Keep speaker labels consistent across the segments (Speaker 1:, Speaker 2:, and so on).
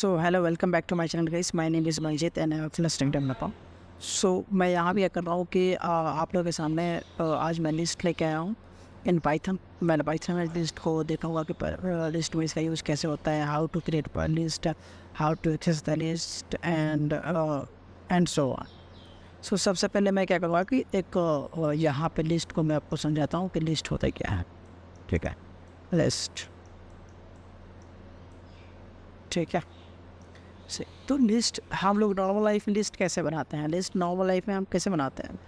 Speaker 1: So hello welcome back to my channel guys, my name is Manjeet and I am full stack developer. So मैं यहाँ भी क्या कर रहा हूँ कि आप लोगों के सामने आज मैं लिस्ट लेके आया हूँ इन पाइथन। मैंने पाइथन में लिस्ट को देखूँगा कि लिस्ट में इसका यूज़ कैसे होता है, how to create list, how to access the list and so on. So सबसे पहले मैं क्या करूँगा कि एक यहाँ पे लिस्ट को मैं आपको समझाता हूँ कि लिस्ट होता क्या है। ठीक है, लिस्ट, ठीक है। तो लिस्ट हम लोग नॉर्मल लाइफ में लिस्ट कैसे बनाते हैं? लिस्ट नॉर्मल लाइफ में हम कैसे बनाते हैं?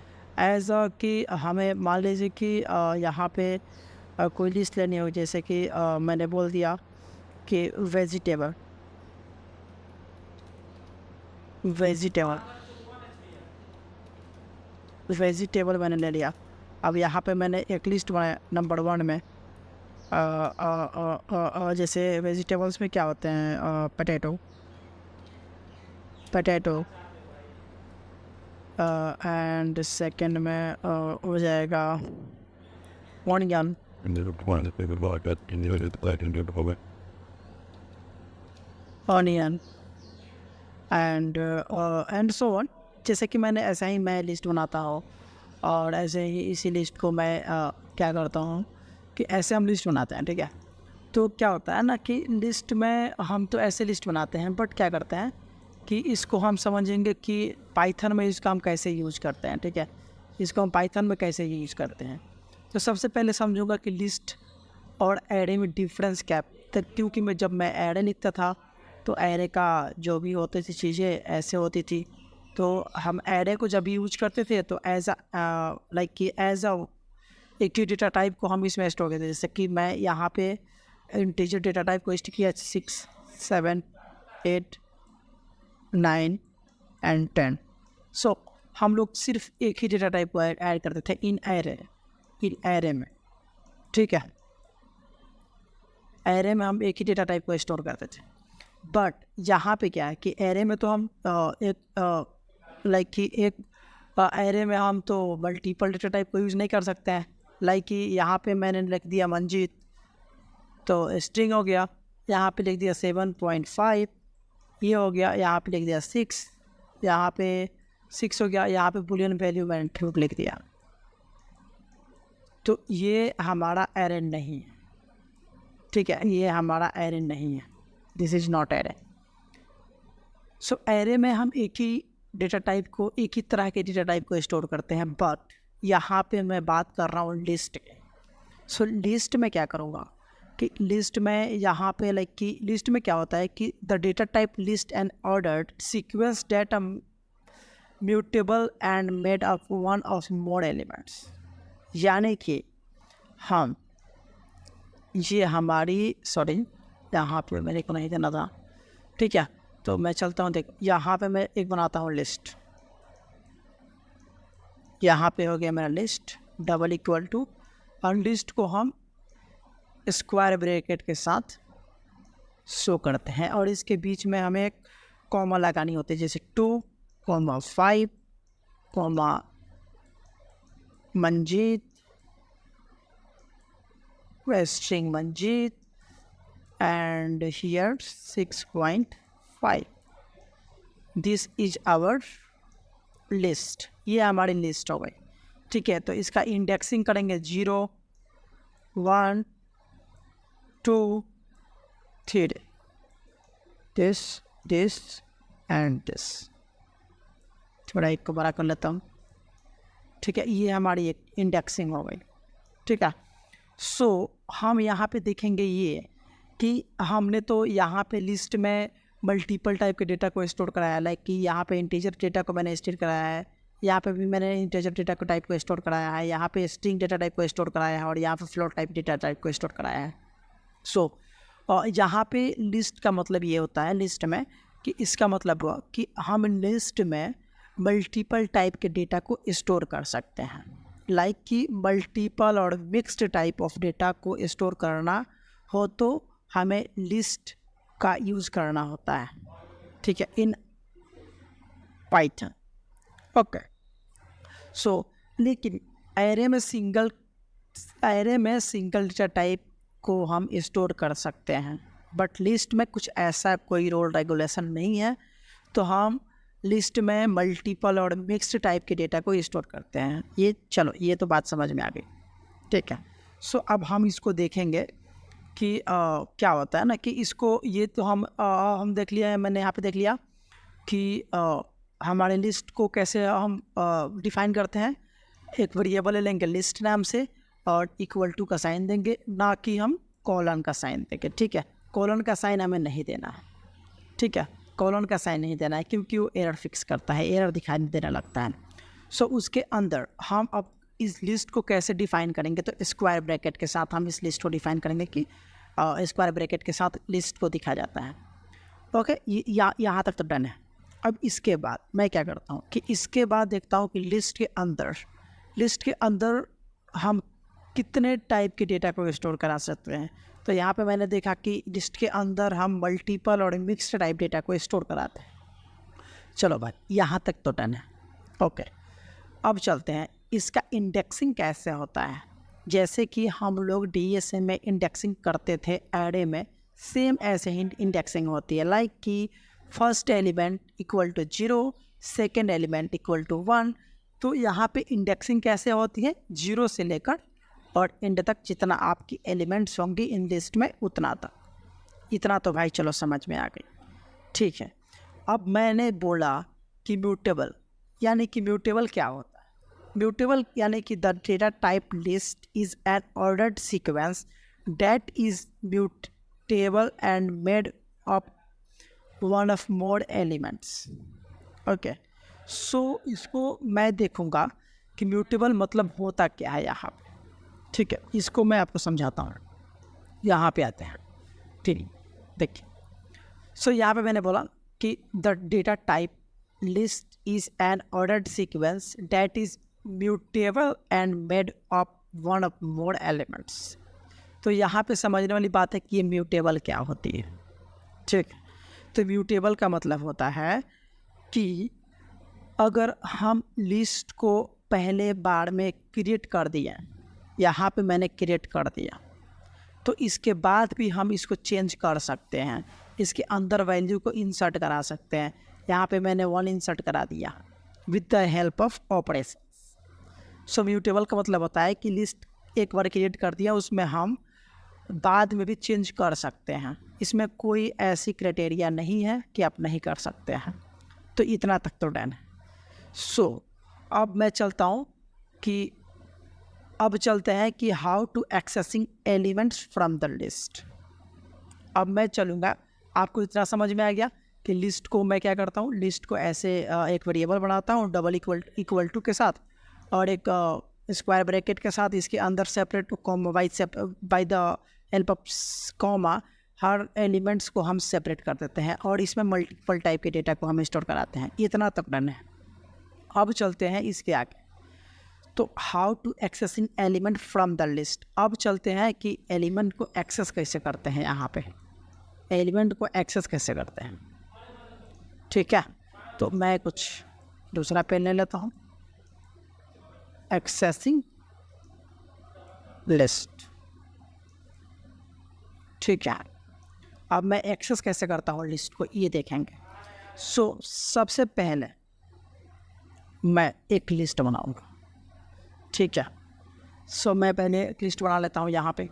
Speaker 1: एज कि हमें मान लीजिए कि यहाँ पे कोई लिस्ट लेनी हो, जैसे कि मैंने बोल दिया कि वेजिटेबल वेजिटेबल वेजिटेबल मैंने ले लिया। अब यहाँ पे मैंने एक लिस्ट बनाया नंबर 1 में। जैसे वेजिटेबल्स में क्या होते हैं? पोटैटो एंड सेकंड में हो जाएगा ऑनियन, एंड सो ऑन। जैसे कि मैंने ऐसा ही मैं लिस्ट बनाता हूँ और ऐसे ही इसी लिस्ट को मैं क्या करता हूँ कि ऐसे हम लिस्ट बनाते हैं। ठीक है, तो क्या होता है ना कि लिस्ट में हम तो ऐसे लिस्ट बनाते हैं, बट क्या करते हैं कि इसको हम समझेंगे कि पाइथन में इसका हम कैसे यूज करते हैं। ठीक है, इसको हम पाइथन में कैसे यूज करते हैं। तो सबसे पहले समझूंगा कि लिस्ट और एरे में डिफरेंस क्या है। क्योंकि जब मैं एरे लिखता था तो एरे का जो भी होती थी चीज़ें ऐसे होती थी, तो हम एरे को जब यूज करते थे तो एज एक ही डेटा टाइप को हम इसमें स्टोर करते थे। जैसे कि मैं यहाँ पे इंटीजर डेटा टाइप को स्टिक किया 6, 7, 8, 9 एंड 10। सो हम लोग सिर्फ एक ही डेटा टाइप को ऐड करते थे इन एरे में। ठीक है, एरे में हम एक ही डेटा टाइप को स्टोर करते थे। बट यहाँ पे क्या है कि एरे में तो हम एक एरे में हम तो मल्टीपल डेटा टाइप को यूज़ नहीं कर सकते हैं। कि यहाँ पे मैंने लिख दिया मंजीत, तो स्ट्रिंग हो गया। यहाँ पे लिख दिया 7.5, ये हो गया। यहाँ पे लिख दिया 6, यहाँ पे 6 हो गया। यहाँ पे बुलियन वैल्यू मैंने ट्रू लिख दिया। तो ये हमारा एरे नहीं है। ठीक है, ये हमारा एरे नहीं है। This is not array. So array में हम एक ही डेटा टाइप को, एक ही तरह के डेटा टाइप को स्टोर करते हैं। बट यहाँ पे मैं बात कर रहा हूँ लिस्ट की। सो लिस्ट में क्या करूँगा कि लिस्ट में यहाँ पे कि लिस्ट में क्या होता है कि the data type list and ordered sequence data mutable and made up one of more elements. यानी कि हम ये हमारी यहाँ पे मेरे को नहीं देना था। ठीक है, तो मैं चलता हूँ। देख, यहाँ पे मैं एक बनाता हूँ लिस्ट। यहाँ पे हो गया मेरा लिस्ट डबल इक्वल टू, और लिस्ट को हम स्क्वायर ब्रैकेट के साथ शो करते हैं और इसके बीच में हमें एक कॉमा लगानी होती है, जैसे 2, 5, Manjeet, string Manjeet and here 6.5। This is our list. ये हमारी लिस्ट हो गई। ठीक है, तो इसका इंडेक्सिंग करेंगे 0, 1, 2, 3, दिस एंड दिस। थोड़ा एक को बड़ा कर लेता हूँ। ठीक है, ये हमारी एक इंडेक्सिंग हो गई। ठीक है, सो हम यहाँ पे देखेंगे ये कि हमने तो यहाँ पे लिस्ट में मल्टीपल टाइप के डेटा को स्टोर कराया। कि यहाँ पे इंटीजर डेटा को मैंने स्टोर कराया है, यहाँ पे भी मैंने इंटीजर डेटा को टाइप को स्टोर कराया है, यहाँ पे स्ट्रिंग डेटा टाइप को स्टोर कराया है और यहाँ पे फ्लोट टाइप डेटा टाइप को स्टोर कराया है। सो यहाँ पे लिस्ट का मतलब ये होता है लिस्ट में कि इसका मतलब हुआ कि हम लिस्ट में मल्टीपल टाइप के डेटा को स्टोर कर सकते हैं। कि मल्टीपल और मिक्स्ड टाइप ऑफ डेटा को स्टोर करना हो तो हमें लिस्ट का यूज़ करना होता है। ठीक है, इन पाइथन। ओके, सो लेकिन एरे में सिंगल डेटा टाइप को हम स्टोर कर सकते हैं, बट लिस्ट में कुछ ऐसा कोई रूल रेगुलेशन नहीं है, तो हम लिस्ट में मल्टीपल और मिक्स्ड टाइप के डेटा को स्टोर करते हैं। ये चलो ये तो बात समझ में आ गई, ठीक है। सो अब हम इसको देखेंगे कि क्या होता है ना कि इसको ये तो हम देख लिया है, मैंने यहाँ पे देख लिया कि हमारे लिस्ट को कैसे हम डिफाइन करते हैं। एक वेरिएबल लेंगे लिस्ट नाम से और इक्वल टू का साइन देंगे, ना कि हम कॉलन का साइन देंगे, ठीक है। कॉलन का साइन हमें नहीं देना है, ठीक है, कॉलन का साइन नहीं देना है क्योंकि वो एरर फिक्स करता है, एरर दिखाई देने लगता है। सो उसके अंदर हम अब इस लिस्ट को कैसे डिफाइन करेंगे, तो स्क्वायर ब्रैकेट के साथ हम इस लिस्ट को डिफाइन करेंगे कि स्क्वायर ब्रैकेट के साथ लिस्ट को दिखाया जाता है। ओके, यहाँ तक तो डन है। अब इसके बाद मैं क्या करता हूँ कि इसके बाद देखता हूँ कि लिस्ट के अंदर हम कितने टाइप के डेटा को स्टोर करा सकते हैं। तो यहाँ पे मैंने देखा कि लिस्ट के अंदर हम मल्टीपल और मिक्स्ड टाइप डेटा को स्टोर कराते हैं। चलो भाई यहाँ तक तो डन है। ओके, अब चलते हैं इसका इंडेक्सिंग कैसे होता है। जैसे कि हम लोग DSA में इंडेक्सिंग करते थे एरे में, सेम ऐसे ही इंडेक्सिंग होती है। लाइक कि first element equal to 0, second element equal to 1। तो यहाँ पे इंडेक्सिंग कैसे होती है, 0 से लेकर और एंड तक जितना आपकी एलिमेंट्स होंगी इन लिस्ट में उतना तक। इतना तो भाई चलो समझ में आ गई, ठीक है। अब मैंने बोला कि म्यूटेबल, यानी कि म्यूटेबल क्या होता है। म्यूटेबल यानी कि the data type list is an ordered sequence that is mutable and made of one of more elements. Okay, so इसको मैं देखूँगा कि म्यूटेबल मतलब होता क्या है यहाँ पे, ठीक है। इसको मैं आपको समझाता हूँ। यहाँ पे आते हैं, ठीक, देखिए। सो यहाँ पे मैंने बोला कि the data type list is an ordered sequence that is mutable and made of one of more elements. तो यहाँ पे समझने वाली बात है कि ये म्यूटेबल क्या होती है, ठीक। तो म्यूटेबल का मतलब होता है कि अगर हम लिस्ट को पहले बार में क्रिएट कर दिया, यहाँ पे मैंने क्रिएट कर दिया, तो इसके बाद भी हम इसको चेंज कर सकते हैं, इसके अंदर वैल्यू को इंसर्ट करा सकते हैं। यहाँ पे मैंने 1 इंसर्ट करा दिया with the help of operation. So mutable का मतलब होता है कि लिस्ट एक बार क्रिएट कर दिया, उसमें हम बाद में भी चेंज कर सकते हैं। इसमें कोई ऐसी क्राइटेरिया नहीं है कि आप नहीं कर सकते हैं। तो इतना तक तो डन है। सो अब मैं चलता हूँ कि अब चलते हैं कि how to accessing elements from the list. अब मैं चलूँगा, आपको इतना समझ में आ गया कि लिस्ट को मैं क्या करता हूँ, लिस्ट को ऐसे एक वेरिएबल बनाता हूँ डबल इक्वल टू के साथ और एक स्क्वायर ब्रैकेट के साथ, इसके अंदर separate comma by the help of comma her elements को हम सेपरेट कर देते हैं और इसमें मल्टीपल टाइप के डेटा को हम स्टोर कराते हैं। इतना तक डन है। अब चलते हैं इसके आगे, तो how to accessing element from the list. अब चलते हैं कि एलिमेंट को एक्सेस कैसे करते हैं। यहाँ पे एलिमेंट को एक्सेस कैसे करते हैं, ठीक है। तो मैं कुछ दूसरा पेन ले लेता हूँ। एक्सेसिंग लिस्ट, ठीक है। अब मैं एक्सेस कैसे करता हूँ लिस्ट को, ये देखेंगे। सो सबसे पहले मैं एक लिस्ट बनाऊँगा, ठीक है। सो मैं पहले एक लिस्ट बना लेता हूँ यहाँ पे।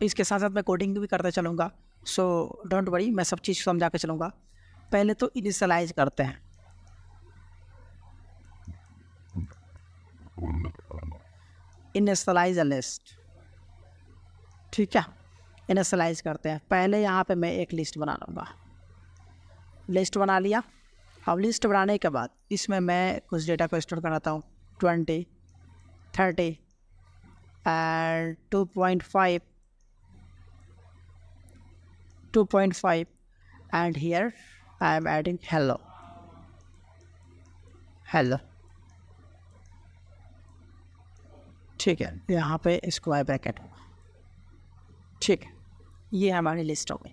Speaker 1: इसके साथ साथ मैं कोडिंग भी करते चलूँगा, सो डोंट वरी, मैं सब चीज़ समझा के चलूँगा। पहले तो इनिशियलाइज करते हैं, इनिशियलाइज अ लिस्ट, ठीक है। इनिशियलाइज करते हैं। पहले यहाँ पे मैं एक लिस्ट बना लूँगा। लिस्ट बना लिया। अब लिस्ट बनाने के बाद इसमें मैं कुछ डेटा को स्टोर कराता हूँ, 20, 30 and 2.5 and here I am adding hello, ठीक है। यहाँ पे स्क्वायर ब्रैकेट होगा, ठीक है। ये हमारी लिस्ट हो गई।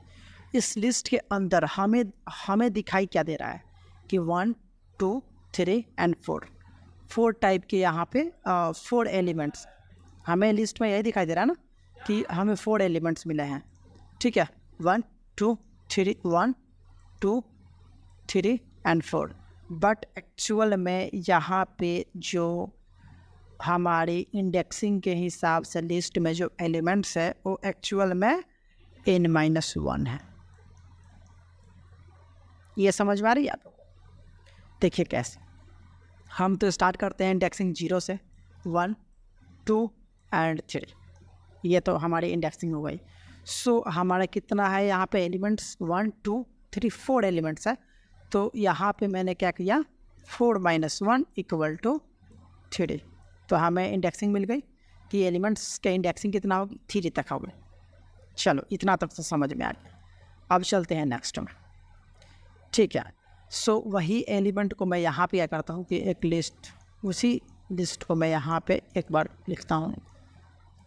Speaker 1: इस लिस्ट के अंदर हमें दिखाई क्या दे रहा है कि 1, 2, 3 and 4 टाइप के यहाँ पे 4 एलिमेंट्स हमें लिस्ट में यही दिखाई दे रहा है ना कि हमें 4 एलिमेंट्स मिले हैं, ठीक है। 1, 2 3 1 2 3 एंड 4। बट एक्चुअल में यहाँ पे जो हमारी इंडेक्सिंग के हिसाब से लिस्ट में जो एलिमेंट्स है वो एक्चुअल में n-1 है। ये समझ में आ रही है आपको? देखिए कैसे, हम तो स्टार्ट करते हैं इंडेक्सिंग 0 से, 1 2 एंड 3, ये तो हमारी इंडेक्सिंग हो गई। सो हमारा कितना है यहाँ पे एलिमेंट्स, 1 2 3 4 एलिमेंट्स है। तो यहाँ पे मैंने क्या किया, 4 - 1 = 3। तो हमें इंडेक्सिंग मिल गई कि एलिमेंट्स के इंडेक्सिंग कितना होगी, 3 तक होगी। चलो इतना तक तो समझ में आ गया। अब चलते हैं नेक्स्ट में, ठीक है। सो वही एलिमेंट को मैं यहाँ पे क्या करता हूँ कि एक लिस्ट, उसी लिस्ट को मैं यहाँ पे एक बार लिखता हूँ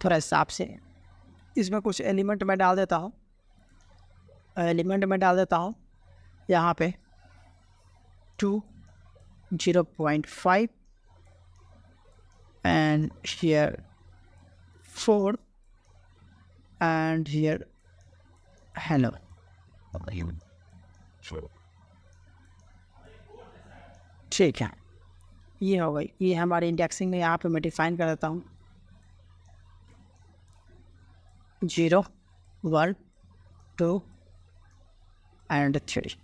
Speaker 1: थोड़ा हिसाब से। इसमें कुछ एलिमेंट मैं डाल देता हूँ, यहाँ पे 2 0.5 and here 4 and here hello। ठीक है, ये हो गई, ये हमारी इंडेक्सिंग में। यहाँ पे मैं डिफाइन कर देता हूँ 0 1 2 एंड 3,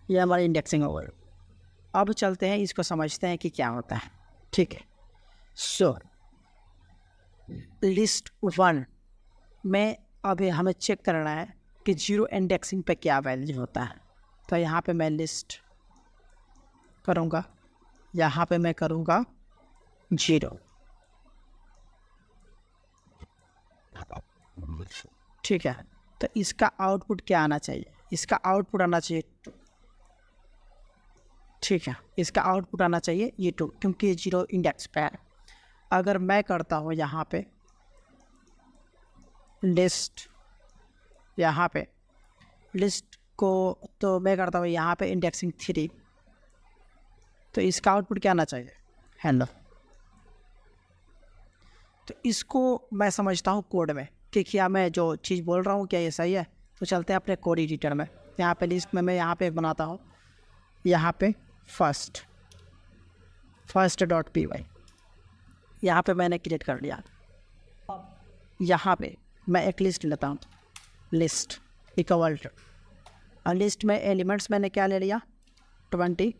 Speaker 1: ये हमारी इंडेक्सिंग हो गई। अब चलते हैं, इसको समझते हैं कि क्या होता है, ठीक है। सो लिस्ट 1 में अभी हमें चेक करना है कि 0 इंडेक्सिंग पे क्या वैल्यू होता है। तो यहाँ पे मैं लिस्ट करूँगा, यहाँ पे मैं करूँगा 0, ठीक है। तो इसका आउटपुट क्या आना चाहिए, इसका आउटपुट आना चाहिए 2, ठीक है। इसका आउटपुट आना चाहिए ये 2, क्योंकि ये 0 इंडेक्स पे है। अगर मैं करता हूँ यहाँ पे लिस्ट, यहाँ पे लिस्ट को, तो मैं करता हूँ यहाँ पे इंडेक्सिंग 3, तो इसका आउटपुट क्या आना चाहिए, हेलो। तो इसको मैं समझता हूँ कोड में कि क्या मैं जो चीज़ बोल रहा हूँ क्या ये सही है। तो चलते हैं अपने कोड एडिटर में। यहाँ पे लिस्ट में मैं यहाँ पे बनाता हूँ, यहाँ पे first.py, यहाँ पे मैंने क्रिएट कर लिया। यहाँ पे मैं एक लिस्ट लेता हूँ, लिस्ट इक्वल टू, और लिस्ट में एलिमेंट्स मैंने क्या ले लिया 20,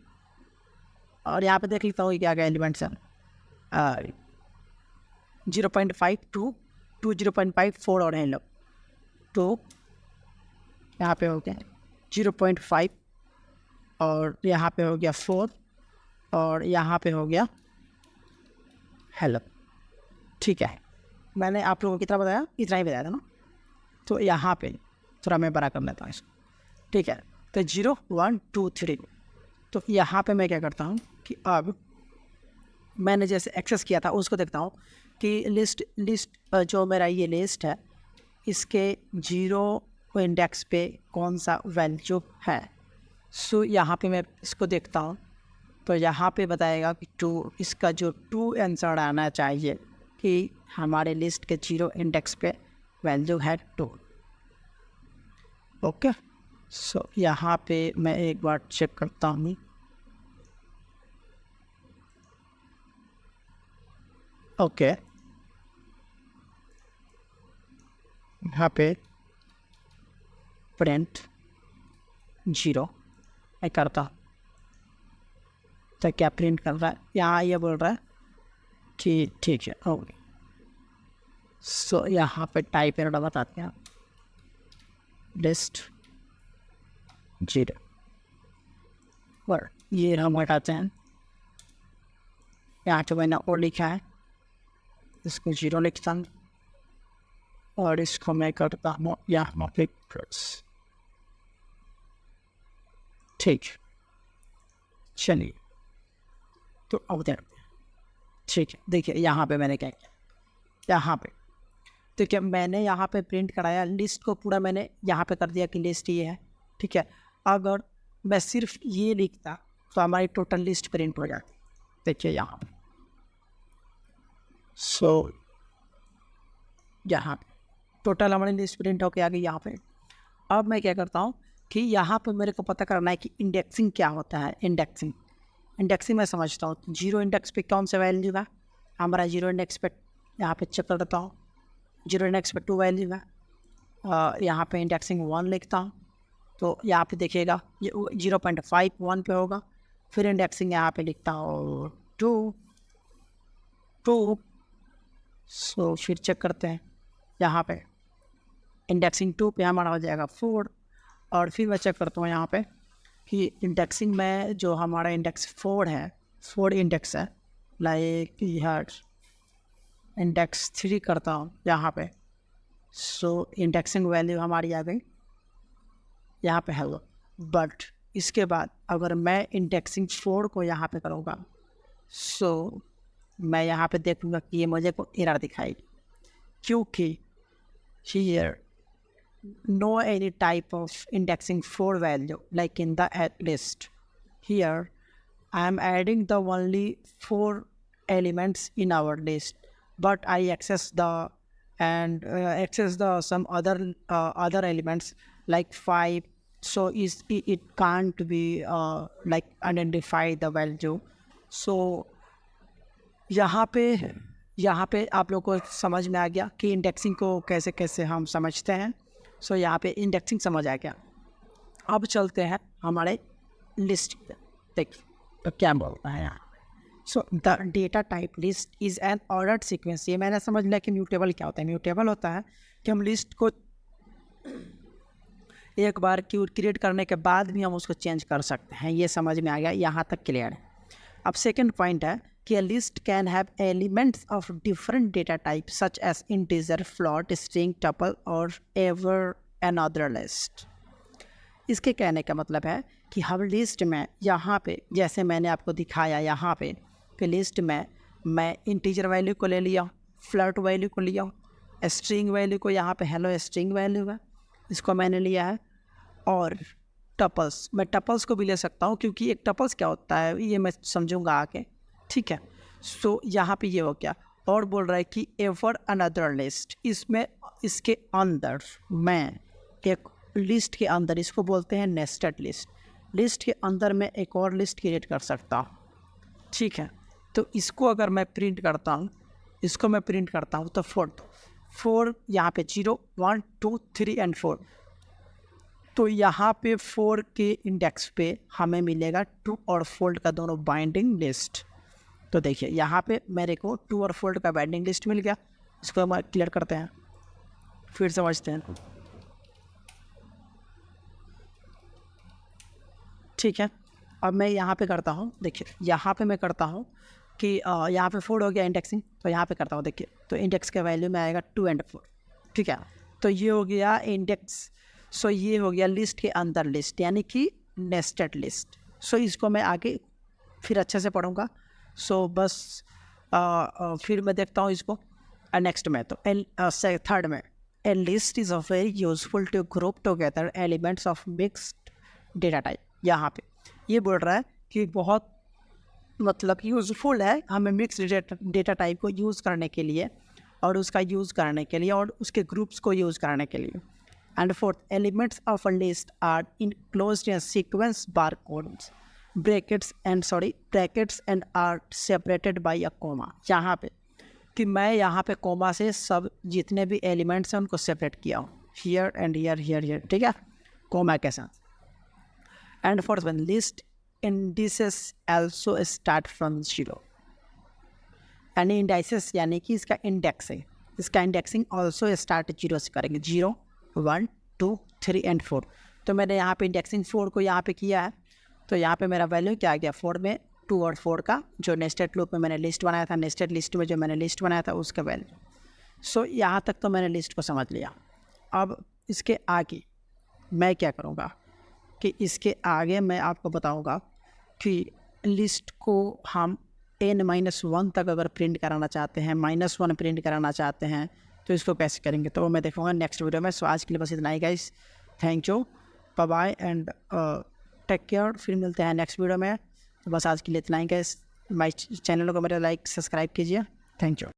Speaker 1: और यहाँ पे देख लेता हूँ क्या क्या एलिमेंट्स हैं, 0.5 2 0.5 4 और हैं लोग। तो यहाँ पे हो गया 0.5 और यहाँ पे हो गया 4 और यहाँ पे हो गया हेलो, ठीक है। मैंने आप लोगों को कितना बताया, इतना ही बताया था ना। तो यहाँ पे थोड़ा मैं बड़ा कर लेता हूँ इसको, ठीक है। तो 0 1 2 3, तो यहाँ पे मैं क्या करता हूँ कि अब मैंने जैसे एक्सेस किया था उसको देखता हूँ कि लिस्ट जो मेरा ये लिस्ट है इसके 0 इंडेक्स पे कौन सा वैल्यू है। सो यहाँ पे मैं इसको देखता हूँ, तो यहाँ पे बताएगा कि 2, इसका जो 2 आंसर आना चाहिए कि हमारे लिस्ट के 0 इंडेक्स पे वैल्यू है 2। ओके, सो यहाँ पे मैं एक बार चेक करता हूँ। ओके, यहाँ पे प्रिंट 0 मैं करता हूँ, तो क्या प्रिंट कर रहा है, यहाँ ये बोल रहा है कि ठीक है ओके। सो यहाँ पे टाइप एरर बताते हैं, लिस्ट 0 और ये हम हटाते हैं। यहाँ पे मैंने ओ लिखा है, इसको 0 लिखता हूँ और इसको मैं करता हूँ यहाँ पे प्लस, ठीक। चलिए तो अब देखते हैं, ठीक है। देखिए यहाँ पे मैंने क्या किया, यहाँ पे तो क्या मैंने यहाँ पे प्रिंट कराया, लिस्ट को पूरा मैंने यहाँ पे कर दिया कि लिस्ट ये है, ठीक है। अगर मैं सिर्फ ये लिखता तो हमारी टोटल लिस्ट प्रिंट हो जाती। देखिए यहाँ पे, यहाँ पे टोटल हमारी लिस्ट प्रिंट होके आ गई यहाँ पे। अब मैं क्या करता हूँ कि यहाँ पे मेरे को पता करना है कि इंडेक्सिंग क्या होता है। इंडेक्सिंग मैं समझता हूँ। जीरो इंडेक्स पे कौन सा वैल्यू है हमारा, जीरो इंडेक्स पे यहाँ पे चेक कर देता हूँ। जीरो इंडेक्स पे 2 वैल्यू है, यहाँ पे इंडेक्सिंग 1 लिखता हूँ तो यहाँ पे देखिएगा ये 0.5 1 पे होगा। फिर इंडेक्सिंग यहाँ पे लिखता हूँ 2। सो फिर चेक करते हैं, यहाँ पे इंडेक्सिंग 2 पे हमारा हो जाएगा 4। और फिर मैं चेक करता हूँ यहाँ पे कि इंडेक्सिंग में जो हमारा इंडेक्स 4 है, 4 इंडेक्स है, लाइक यहाँ इंडेक्स 3 करता हूँ यहाँ पे। सो इंडेक्सिंग वैल्यू हमारी आ गई यहाँ पे है। बट इसके बाद अगर मैं इंडेक्सिंग 4 को यहाँ पे करूँगा, सो मैं यहाँ पे देखूँगा कि ये मुझे को एरर दिखाएगी, क्योंकि here no any type of indexing 4 value like in the list. Here I am adding the only 4 elements in our list, but I access the some other elements like 5. So it can't be like identify the value. So यहाँ पे आप लोग को समझ में आ गया कि indexing को कैसे कैसे हम समझते हैं। सो यहाँ पे इंडेक्सिंग समझ आ गया। अब चलते हैं हमारे लिस्ट पे। देखिए तो क्या बोलता है यहाँ। So the data type list is an ordered sequence. ये मैंने समझ लिया कि म्यूटेबल क्या होता है। म्यूटेबल होता है कि हम लिस्ट को एक बार क्रिएट करने के बाद भी हम उसको चेंज कर सकते हैं। ये समझ में आ गया, यहाँ तक क्लियर है। अब सेकेंड पॉइंट है कि a list can have elements of different data types such as integer, float, string, tuple or ever another list। इसके कहने का मतलब है कि हर लिस्ट में यहाँ पे जैसे मैंने आपको दिखाया यहाँ पे कि लिस्ट में मैं इंटीजर वैल्यू को ले लिया, फ्लोट वैल्यू को लिया, स्ट्रिंग वैल्यू को, यहाँ पे हेलो स्ट्रिंग वैल्यू है इसको मैंने लिया है, और टपल्स, मैं टपल्स को भी ले सकता हूँ क्योंकि एक टपल्स क्या होता है ये मैं समझूंगा आगे, ठीक है। सो यहाँ पे ये हो गया। और बोल रहा है कि एवर अनदर लिस्ट, इसमें इसके अंदर मैं एक लिस्ट के अंदर, इसको बोलते हैं नेस्टेड लिस्ट, लिस्ट के अंदर मैं एक और लिस्ट क्रिएट कर सकता हूँ, ठीक है। तो इसको अगर मैं प्रिंट करता हूँ, इसको मैं प्रिंट करता हूँ तो 4 यहाँ पे 0 1 2 3 एंड 4। तो यहाँ पे 4 के इंडेक्स पे हमें मिलेगा 2 और 4 का दोनों बाइंडिंग लिस्ट। तो देखिए यहाँ पे मेरे को 2 और 4 का बाइंडिंग लिस्ट मिल गया। इसको हम क्लियर करते हैं, फिर समझते हैं, ठीक है। अब मैं यहाँ पे करता हूँ, देखिए यहाँ पे मैं करता हूँ कि यहाँ पे 4 हो गया इंडेक्सिंग, तो यहाँ पे करता हूँ, देखिए तो इंडेक्स के वैल्यू में आएगा 2 और 4, ठीक है। तो ये हो गया इंडेक्स। सो ये हो गया लिस्ट के अंदर लिस्ट, यानी कि नेस्टेड लिस्ट। सो इसको मैं आगे फिर अच्छे से पढ़ूँगा। सो बस फिर मैं देखता हूँ इसको नेक्स्ट में। तो थर्ड में a list is a very useful to group together elements of mixed data type. यहाँ पे ये बोल रहा है कि बहुत मतलब यूज़फुल है हमें मिक्स डेटा टाइप को यूज़ करने के लिए, और उसका यूज़ करने के लिए, और उसके ग्रुप्स को यूज़ करने के लिए। And fourth, elements of a list are enclosed in sequence barcodes, brackets and are separated by a comma. यहाँ पे कि मैं यहाँ पे कोमा से सब जितने भी एलिमेंट्स हैं उनको सेपरेट किया हूँ, हियर एंड हियर, ठीक है, कोमा के साथ। And fourth one, list indices also start from 0। यानी इंडाइसेस यानी कि इसका इंडेक्स है, इसका इंडेक्सिंग ऑल्सो स्टार्ट 0 से करेंगे, 0 1 2 3 एंड 4। तो मैंने यहाँ पे इंडेक्सिंग 4 को यहाँ पे किया है, तो यहाँ पे मेरा वैल्यू क्या आ गया, 4 में 2 और 4 का जो नेस्टेड लूप में मैंने लिस्ट बनाया था, नेस्टेड लिस्ट में जो मैंने लिस्ट बनाया था उसका वैल्यू। सो यहाँ तक तो मैंने लिस्ट को समझ लिया। अब इसके आगे मैं क्या करूँगा कि इसके आगे मैं आपको बताऊँगा कि लिस्ट को हम n-1 तक अगर प्रिंट कराना चाहते हैं, -1 प्रिंट कराना चाहते हैं, तो इसको कैसे करेंगे तो वो मैं देखूँगा नेक्स्ट वीडियो में। सो आज के लिए बस इतना ही guys, thank you, bye bye and take care. फिर मिलते हैं नेक्स्ट वीडियो में। तो बस आज के लिए इतना ही गाइस, माय चैनल को मेरा लाइक सब्सक्राइब कीजिए, थैंक यू।